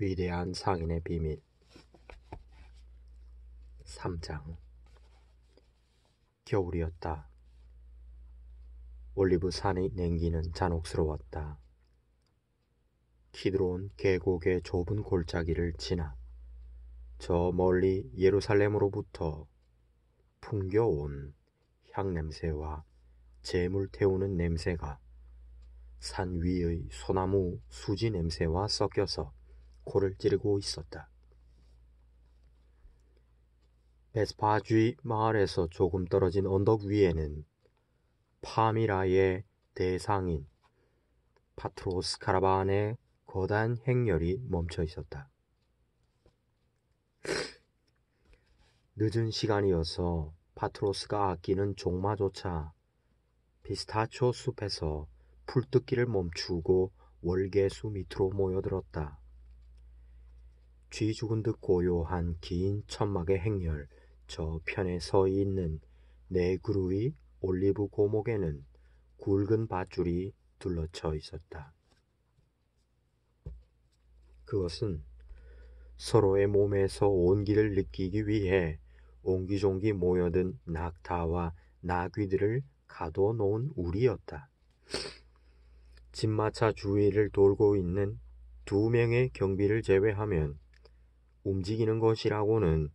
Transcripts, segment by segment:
위대한 상인의 비밀 3장. 겨울이었다. 올리브 산의 냉기는 잔혹스러웠다. 키드론 계곡의 좁은 골짜기를 지나 저 멀리 예루살렘으로부터 풍겨온 향냄새와 재물 태우는 냄새가 산 위의 소나무 수지 냄새와 섞여서 코를 찌르고 있었다. 베스파주의 마을에서 조금 떨어진 언덕 위에는 파미라의 대상인 파트로스 카라반의 거대한 행렬이 멈춰 있었다. 늦은 시간이어서 파트로스가 아끼는 종마조차 피스타치오 숲에서 풀뜯기를 멈추고 월계수 밑으로 모여들었다. 쥐 죽은 듯 고요한 긴 천막의 행렬 저편에 서 있는 네 그루의 올리브 고목에는 굵은 밧줄이 둘러쳐 있었다. 그것은 서로의 몸에서 온기를 느끼기 위해 옹기종기 모여든 낙타와 나귀들을 가둬놓은 우리였다. 진마차 주위를 돌고 있는 2명의 경비를 제외하면 움직이는 것이라고는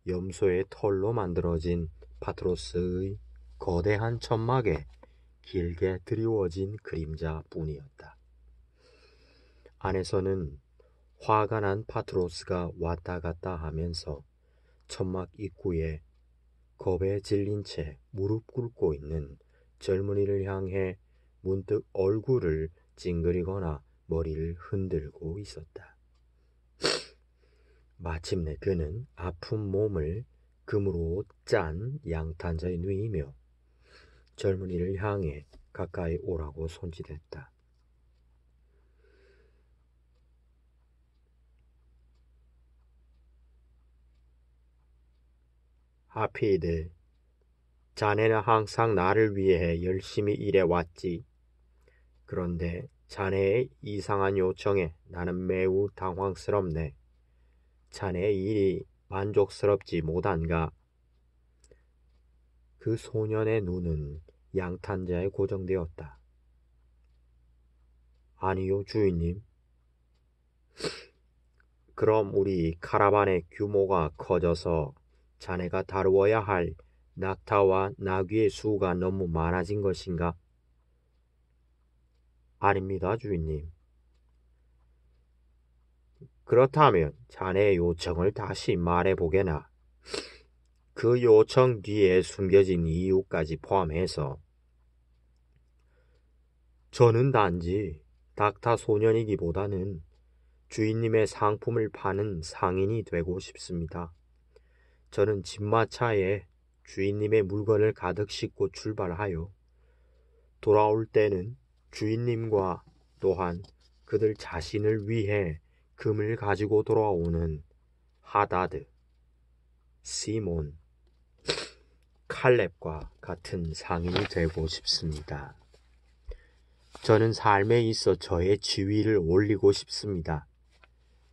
염소의 털로 만들어진 파트로스의 거대한 천막에 길게 드리워진 그림자뿐이었다. 안에서는 화가 난 파트로스가 왔다 갔다 하면서 천막 입구에 겁에 질린 채 무릎 꿇고 있는 젊은이를 향해 문득 얼굴을 찡그리거나 머리를 흔들고 있었다. 마침내 그는 아픈 몸을 금으로 짠 양탄자에 누이며 젊은이를 향해 가까이 오라고 손짓했다. 하피드, 자네는 항상 나를 위해 열심히 일해왔지. 그런데 자네의 이상한 요청에 나는 매우 당황스럽네. 자네의 일이 만족스럽지 못한가? 그 소년의 눈은 양탄자에 고정되었다. 아니요, 주인님. 그럼 우리 카라반의 규모가 커져서 자네가 다루어야 할 낙타와 나귀의 수가 너무 많아진 것인가? 아닙니다, 주인님. 그렇다면 자네의 요청을 다시 말해보게나. 그 요청 뒤에 숨겨진 이유까지 포함해서. 저는 단지 낙타 소년이기보다는 주인님의 상품을 파는 상인이 되고 싶습니다. 저는 진마차에 주인님의 물건을 가득 싣고 출발하여 돌아올 때는 주인님과 또한 그들 자신을 위해 금을 가지고 돌아오는 하다드, 시몬, 칼렙과 같은 상인이 되고 싶습니다. 저는 삶에 있어 저의 지위를 올리고 싶습니다.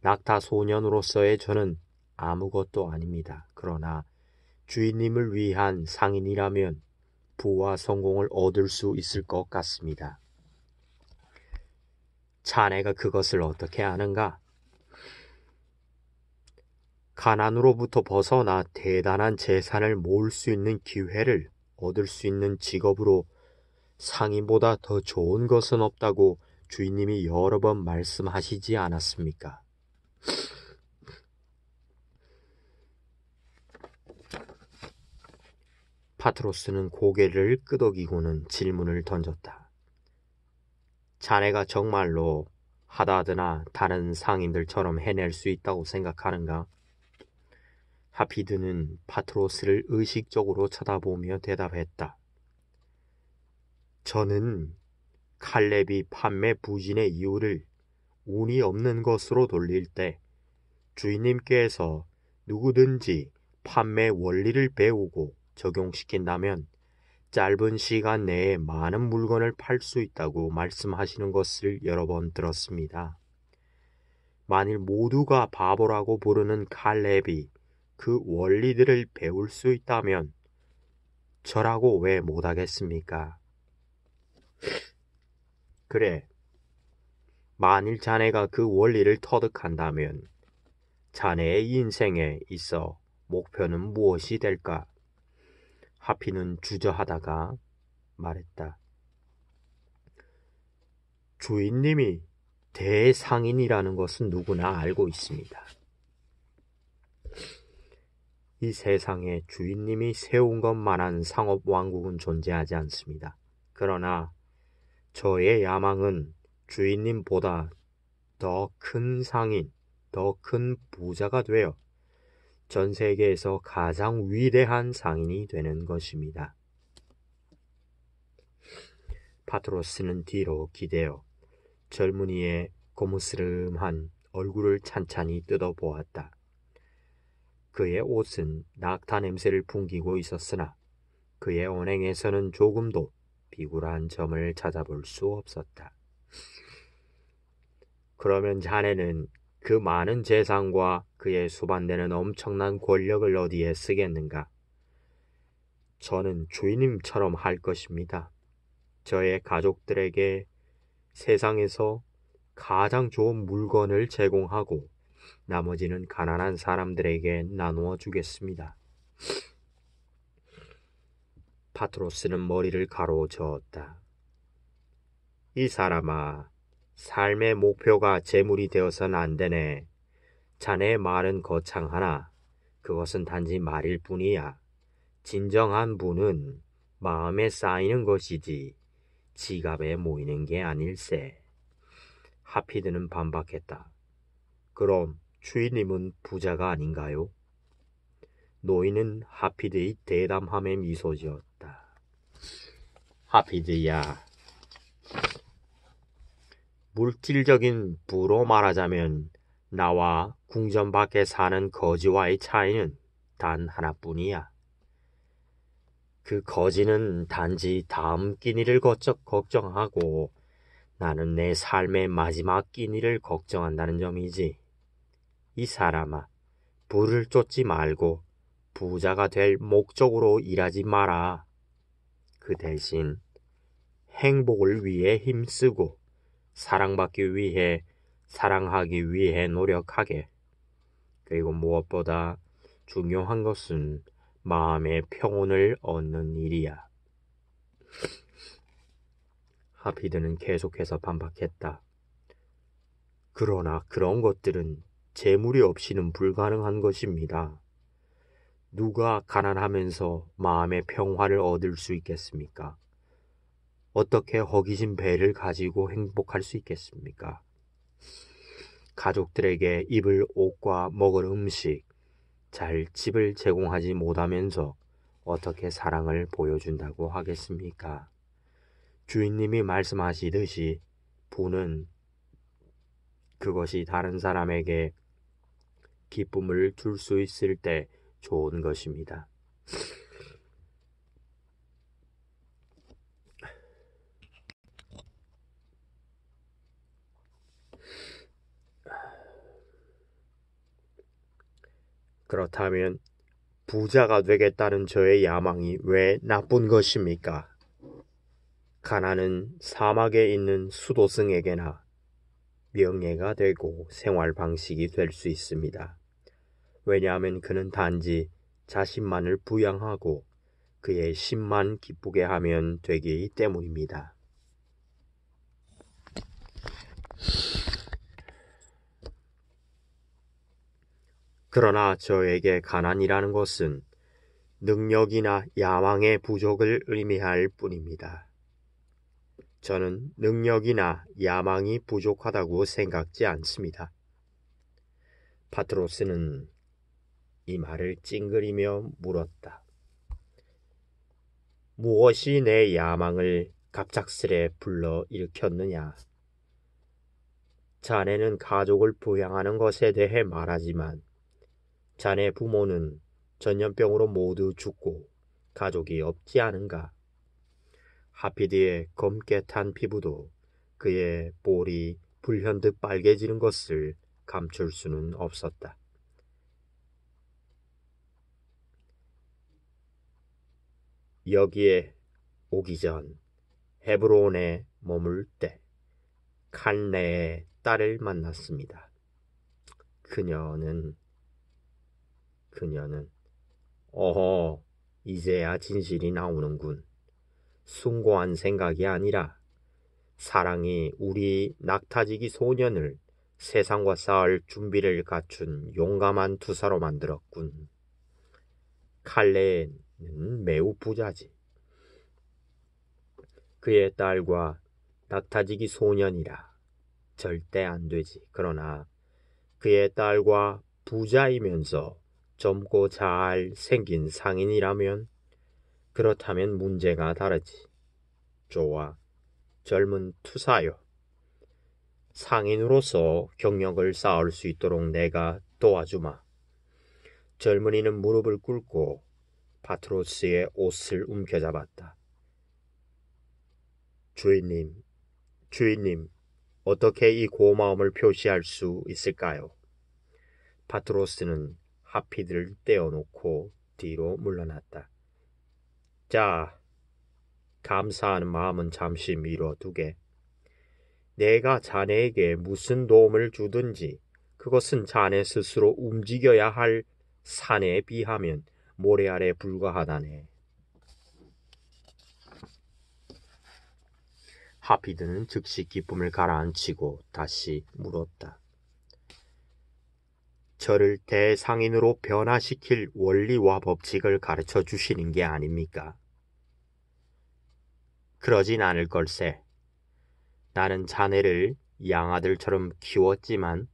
낙타 소년으로서의 저는 아무것도 아닙니다. 그러나 주인님을 위한 상인이라면 부와 성공을 얻을 수 있을 것 같습니다. 자네가 그것을 어떻게 아는가? 가난으로부터 벗어나 대단한 재산을 모을 수 있는 기회를 얻을 수 있는 직업으로 상인보다 더 좋은 것은 없다고 주인님이 여러 번 말씀하시지 않았습니까? 파트로스는 고개를 끄덕이고는 질문을 던졌다. 자네가 정말로 하다드나 다른 상인들처럼 해낼 수 있다고 생각하는가? 하피드는 파트로스를 의식적으로 쳐다보며 대답했다. 저는 칼렙이 판매 부진의 이유를 운이 없는 것으로 돌릴 때 주인님께서 누구든지 판매 원리를 배우고 적용시킨다면 짧은 시간 내에 많은 물건을 팔 수 있다고 말씀하시는 것을 여러 번 들었습니다. 만일 모두가 바보라고 부르는 칼렙이 그 원리들을 배울 수 있다면 저라고 왜 못하겠습니까? 그래, 만일 자네가 그 원리를 터득한다면 자네의 인생에 있어 목표는 무엇이 될까? 하피는 주저하다가 말했다. 주인님이 대상인이라는 것은 누구나 알고 있습니다. 이 세상에 주인님이 세운 것만한 상업왕국은 존재하지 않습니다. 그러나 저의 야망은 주인님보다 더 큰 상인, 더 큰 부자가 되어 전 세계에서 가장 위대한 상인이 되는 것입니다. 파트로스는 뒤로 기대어 젊은이의 고무스름한 얼굴을 찬찬히 뜯어보았다. 그의 옷은 낙타 냄새를 풍기고 있었으나 그의 언행에서는 조금도 비굴한 점을 찾아볼 수 없었다. 그러면 자네는 그 많은 재산과 그의 수반되는 엄청난 권력을 어디에 쓰겠는가? 저는 주인님처럼 할 것입니다. 저의 가족들에게 세상에서 가장 좋은 물건을 제공하고 나머지는 가난한 사람들에게 나누어 주겠습니다. 파트로스는 머리를 가로저었다. 이 사람아, 삶의 목표가 재물이 되어서는 안 되네. 자네의 말은 거창하나 그것은 단지 말일 뿐이야. 진정한 부는 마음에 쌓이는 것이지 지갑에 모이는 게 아닐세. 하피드는 반박했다. 그럼 주인님은 부자가 아닌가요? 노인은 하피드의 대담함에 미소 지었다. 하피드야, 물질적인 부로 말하자면 나와 궁전 밖에 사는 거지와의 차이는 단 하나뿐이야. 그 거지는 단지 다음 끼니를 걱정하고 나는 내 삶의 마지막 끼니를 걱정한다는 점이지. 이 사람아, 부를 쫓지 말고 부자가 될 목적으로 일하지 마라. 그 대신 행복을 위해 힘쓰고 사랑받기 위해 사랑하기 위해 노력하게. 그리고 무엇보다 중요한 것은 마음의 평온을 얻는 일이야. 하피드는 계속해서 반박했다. 그러나 그런 것들은 재물이 없이는 불가능한 것입니다. 누가 가난하면서 마음의 평화를 얻을 수 있겠습니까? 어떻게 허기진 배를 가지고 행복할 수 있겠습니까? 가족들에게 입을 옷과 먹을 음식, 잘 집을 제공하지 못하면서 어떻게 사랑을 보여준다고 하겠습니까? 주인님이 말씀하시듯이 부는 그것이 다른 사람에게 기쁨을 줄 수 있을 때 좋은 것입니다. 그렇다면 부자가 되겠다는 저의 야망이 왜 나쁜 것입니까? 가난은 사막에 있는 수도승에게나 명예가 되고 생활 방식이 될 수 있습니다. 왜냐하면 그는 단지 자신만을 부양하고 그의 심만 기쁘게 하면 되기 때문입니다. 그러나 저에게 가난이라는 것은 능력이나 야망의 부족을 의미할 뿐입니다. 저는 능력이나 야망이 부족하다고 생각지 않습니다. 파트로스는 이 말을 찡그리며 물었다. 무엇이 내 야망을 갑작스레 불러 일으켰느냐? 자네는 가족을 부양하는 것에 대해 말하지만 자네 부모는 전염병으로 모두 죽고 가족이 없지 않은가? 하피드의 검게 탄 피부도 그의 볼이 불현듯 빨개지는 것을 감출 수는 없었다. 여기에 오기 전 헤브론에 머물 때 칼네의 딸을 만났습니다. 그녀는 어허, 이제야 진실이 나오는군. 숭고한 생각이 아니라 사랑이 우리 낙타지기 소년을 세상과 싸울 준비를 갖춘 용감한 투사로 만들었군. 칼레는 매우 부자지. 그의 딸과 낙타지기 소년이라 절대 안 되지. 그러나 그의 딸과 부자이면서 젊고 잘 생긴 상인이라면 그렇다면 문제가 다르지. 좋아, 젊은 투사요. 상인으로서 경력을 쌓을 수 있도록 내가 도와주마. 젊은이는 무릎을 꿇고 파트로스의 옷을 움켜잡았다. 주인님, 어떻게 이 고마움을 표시할 수 있을까요? 파트로스는 하피드를 떼어놓고 뒤로 물러났다. 자, 감사하는 마음은 잠시 미뤄두게. 내가 자네에게 무슨 도움을 주든지 그것은 자네 스스로 움직여야 할 산에 비하면 모래 아래 불과하다네. 하피드는 즉시 기쁨을 가라앉히고 다시 물었다. 저를 대상인으로 변화시킬 원리와 법칙을 가르쳐 주시는 게 아닙니까? 그러진 않을 걸세. 나는 자네를 양아들처럼 키웠지만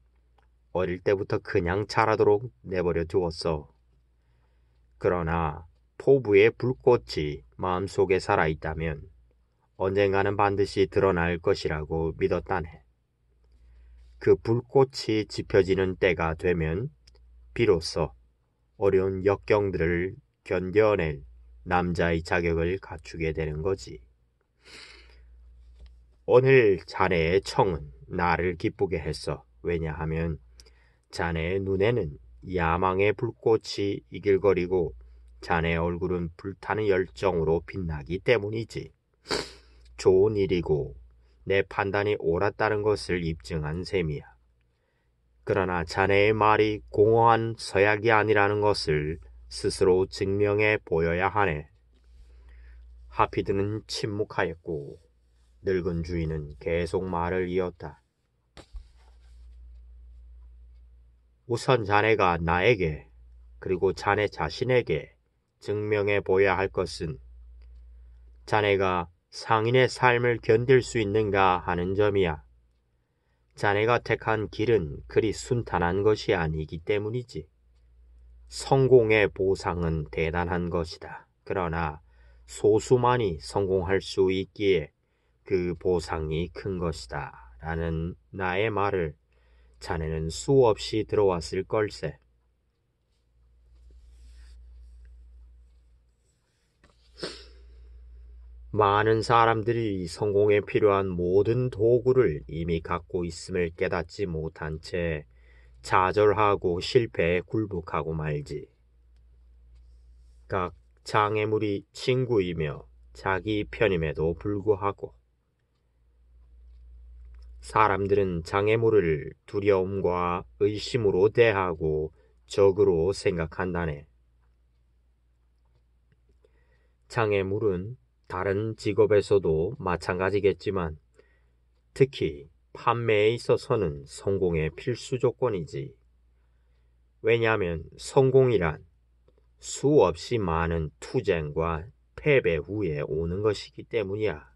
어릴 때부터 그냥 자라도록 내버려 두었어. 그러나 포부의 불꽃이 마음속에 살아있다면 언젠가는 반드시 드러날 것이라고 믿었다네. 그 불꽃이 지펴지는 때가 되면 비로소 어려운 역경들을 견뎌낼 남자의 자격을 갖추게 되는 거지. 오늘 자네의 청은 나를 기쁘게 했어. 왜냐하면 자네의 눈에는 야망의 불꽃이 이글거리고 자네의 얼굴은 불타는 열정으로 빛나기 때문이지. 좋은 일이고 내 판단이 옳았다는 것을 입증한 셈이야. 그러나 자네의 말이 공허한 서약이 아니라는 것을 스스로 증명해 보여야 하네. 하피드는 침묵하였고 늙은 주인은 계속 말을 이었다. 우선 자네가 나에게 그리고 자네 자신에게 증명해 보여야 할 것은 자네가 상인의 삶을 견딜 수 있는가 하는 점이야. 자네가 택한 길은 그리 순탄한 것이 아니기 때문이지. 성공의 보상은 대단한 것이다. 그러나 소수만이 성공할 수 있기에 그 보상이 큰 것이다. 라는 나의 말을 자네는 수없이 들어왔을 걸세. 많은 사람들이 성공에 필요한 모든 도구를 이미 갖고 있음을 깨닫지 못한 채 좌절하고 실패에 굴복하고 말지. 각 장애물이 친구이며 자기 편임에도 불구하고 사람들은 장애물을 두려움과 의심으로 대하고 적으로 생각한다네. 장애물은 다른 직업에서도 마찬가지겠지만 특히 판매에 있어서는 성공의 필수 조건이지. 왜냐하면 성공이란 수없이 많은 투쟁과 패배 후에 오는 것이기 때문이야.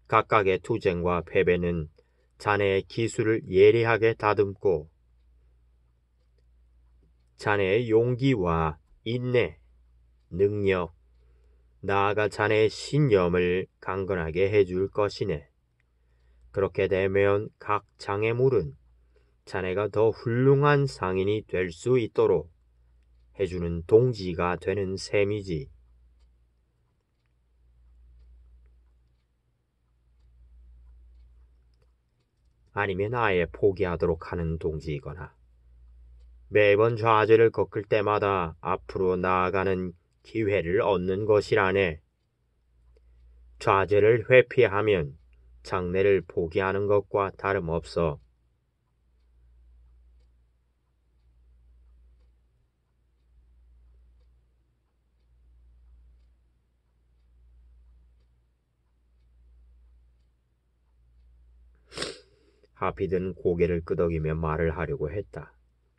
각각의 투쟁과 패배는 자네의 기술을 예리하게 다듬고 자네의 용기와 인내, 능력, 나아가 자네의 신념을 강건하게 해줄 것이네. 그렇게 되면 각 장애물은 자네가 더 훌륭한 상인이 될 수 있도록 해주는 동지가 되는 셈이지. 아니면 아예 포기하도록 하는 동지이거나 매번 좌절을 겪을 때마다 앞으로 나아가는 기회를 얻는 것이라네. 좌절을 회피하면 장래를 포기하는 것과 다름없어. 하피드는 고개를 끄덕이며 말을 하려고 했다.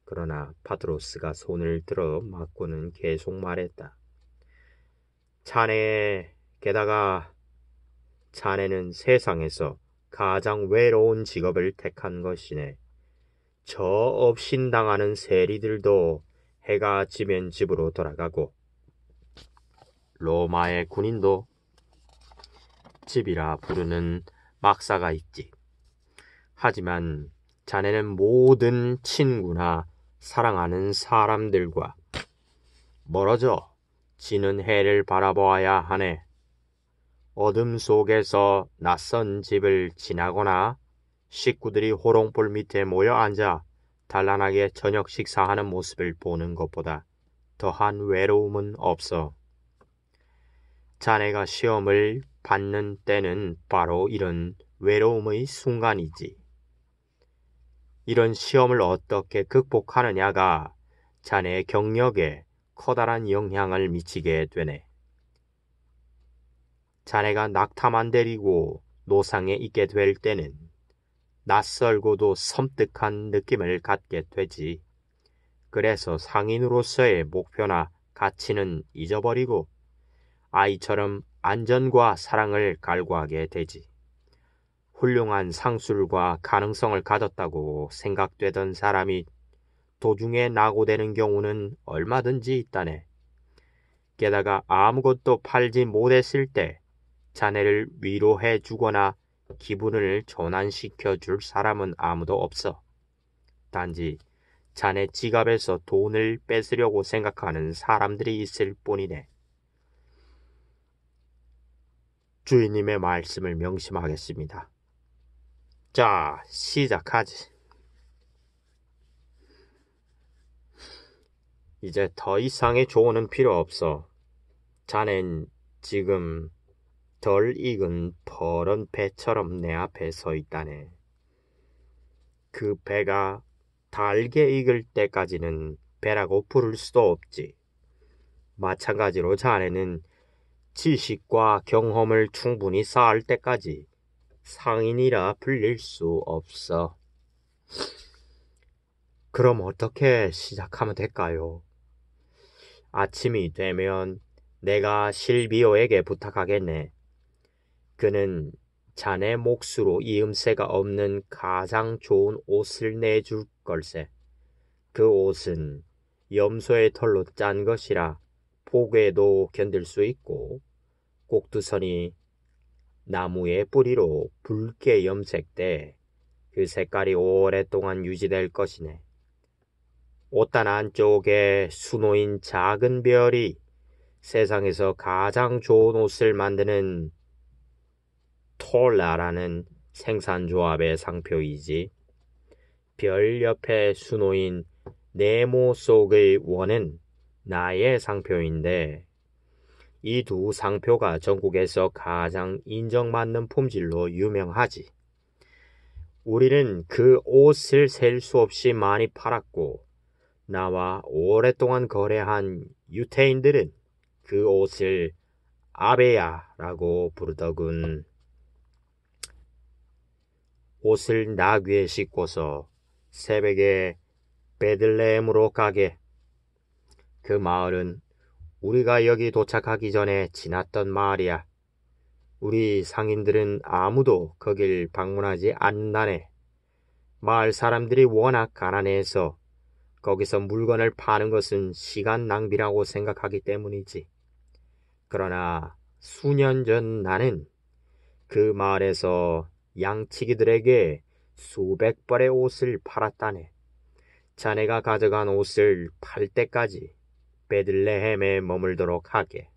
그러나 파트로스가 손을 들어 막고는 계속 말했다. 게다가 자네는 세상에서 가장 외로운 직업을 택한 것이네. 저 업신당하는 세리들도 해가 지면 집으로 돌아가고 로마의 군인도 집이라 부르는 막사가 있지. 하지만 자네는 모든 친구나 사랑하는 사람들과 멀어져 지는 해를 바라보아야 하네. 어둠 속에서 낯선 집을 지나거나 식구들이 호롱불 밑에 모여 앉아 단란하게 저녁 식사하는 모습을 보는 것보다 더한 외로움은 없어. 자네가 시험을 받는 때는 바로 이런 외로움의 순간이지. 이런 시험을 어떻게 극복하느냐가 자네의 경력에 커다란 영향을 미치게 되네. 자네가 낙타만 데리고 노상에 있게 될 때는 낯설고도 섬뜩한 느낌을 갖게 되지. 그래서 상인으로서의 목표나 가치는 잊어버리고 아이처럼 안전과 사랑을 갈구하게 되지. 훌륭한 상술과 가능성을 가졌다고 생각되던 사람이 도중에 낙오되는 경우는 얼마든지 있다네. 게다가 아무것도 팔지 못했을 때 자네를 위로해 주거나 기분을 전환시켜 줄 사람은 아무도 없어. 단지 자네 지갑에서 돈을 뺏으려고 생각하는 사람들이 있을 뿐이네. 주인님의 말씀을 명심하겠습니다. 자, 시작하지. 이제 더 이상의 조언은 필요 없어. 자넨 지금 덜 익은 퍼런 배처럼 내 앞에 서 있다네. 그 배가 달게 익을 때까지는 배라고 부를 수도 없지. 마찬가지로 자네는 지식과 경험을 충분히 쌓을 때까지 상인이라 불릴 수 없어. 그럼 어떻게 시작하면 될까요? 아침이 되면 내가 실비오에게 부탁하겠네. 그는 자네 몫으로 이음새가 없는 가장 좋은 옷을 내줄 걸세. 그 옷은 염소의 털로 짠 것이라 폭에도 견딜 수 있고 꼭두선이 나무의 뿌리로 붉게 염색돼 그 색깔이 오랫동안 유지될 것이네. 옷단 안쪽에 수놓인 작은 별이 세상에서 가장 좋은 옷을 만드는 톨라라는 생산조합의 상표이지. 별 옆에 수놓인 네모 속의 원은 나의 상표인데 이 두 상표가 전국에서 가장 인정받는 품질로 유명하지. 우리는 그 옷을 셀 수 없이 많이 팔았고 나와 오랫동안 거래한 유태인들은 그 옷을 아베야라고 부르더군. 옷을 나귀에 싣고서 새벽에 베들레헴으로 가게. 그 마을은 우리가 여기 도착하기 전에 지났던 마을이야. 우리 상인들은 아무도 거길 방문하지 않는다네. 마을 사람들이 워낙 가난해서 거기서 물건을 파는 것은 시간 낭비라고 생각하기 때문이지. 그러나 수년 전 나는 그 마을에서 양치기들에게 수백 벌의 옷을 팔았다네. 자네가 가져간 옷을 팔 때까지 베들레헴에 머물도록 하게.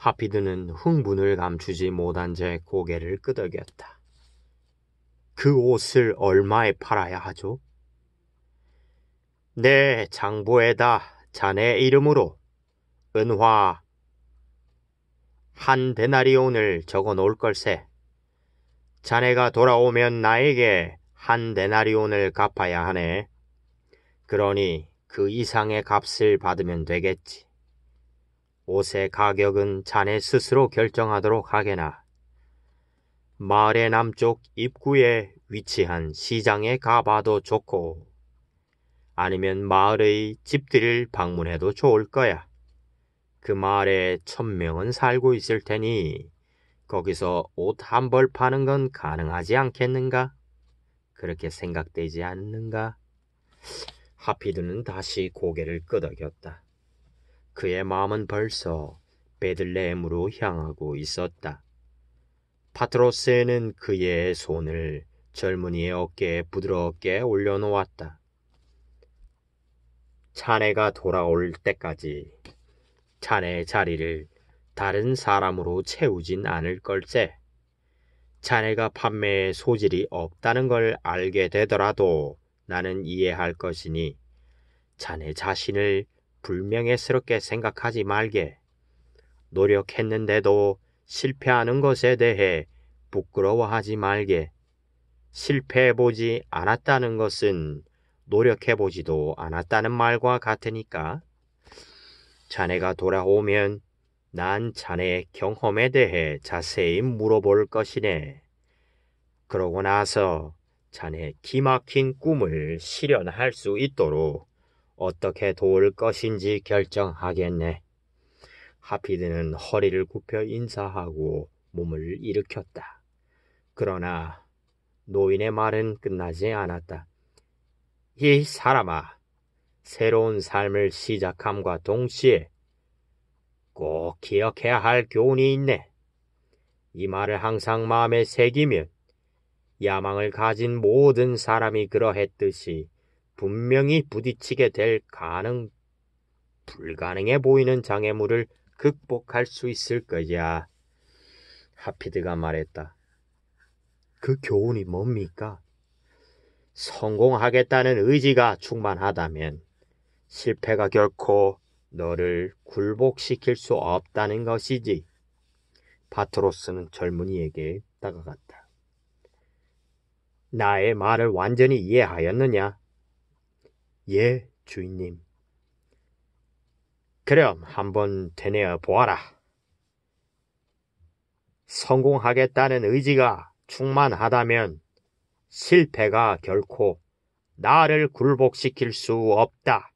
하피드는 흥분을 감추지 못한 채 고개를 끄덕였다. 그 옷을 얼마에 팔아야 하죠? 내 장부에다 자네 이름으로 은화 한 데나리온을 적어 놓을 걸세. 자네가 돌아오면 나에게 한 데나리온을 갚아야 하네. 그러니 그 이상의 값을 받으면 되겠지. 옷의 가격은 자네 스스로 결정하도록 하게나. 마을의 남쪽 입구에 위치한 시장에 가봐도 좋고, 아니면 마을의 집들을 방문해도 좋을 거야. 그 마을에 1000명은 살고 있을 테니 거기서 옷 한 벌 파는 건 가능하지 않겠는가? 그렇게 생각되지 않는가? 하피드는 다시 고개를 끄덕였다. 그의 마음은 벌써 베들레헴으로 향하고 있었다. 파트로스는 그의 손을 젊은이의 어깨에 부드럽게 올려놓았다. 자네가 돌아올 때까지 자네의 자리를 다른 사람으로 채우진 않을 걸세. 자네가 판매에 소질이 없다는 걸 알게 되더라도 나는 이해할 것이니 자네 자신을 불명예스럽게 생각하지 말게. 노력했는데도 실패하는 것에 대해 부끄러워하지 말게. 실패해보지 않았다는 것은 노력해보지도 않았다는 말과 같으니까. 자네가 돌아오면 난 자네의 경험에 대해 자세히 물어볼 것이네. 그러고 나서 자네의 기막힌 꿈을 실현할 수 있도록 어떻게 도울 것인지 결정하겠네. 하피드는 허리를 굽혀 인사하고 몸을 일으켰다. 그러나 노인의 말은 끝나지 않았다. 이 사람아, 새로운 삶을 시작함과 동시에 꼭 기억해야 할 교훈이 있네. 이 말을 항상 마음에 새기면 야망을 가진 모든 사람이 그러했듯이 분명히 부딪히게 될 불가능해 보이는 장애물을 극복할 수 있을 거야. 하피드가 말했다. 그 교훈이 뭡니까? 성공하겠다는 의지가 충만하다면 실패가 결코 너를 굴복시킬 수 없다는 것이지. 파트로스는 젊은이에게 다가갔다. 나의 말을 완전히 이해하였느냐? 예, 주인님. 그럼 한번 되뇌어 보아라. 성공하겠다는 의지가 충만하다면 실패가 결코 나를 굴복시킬 수 없다.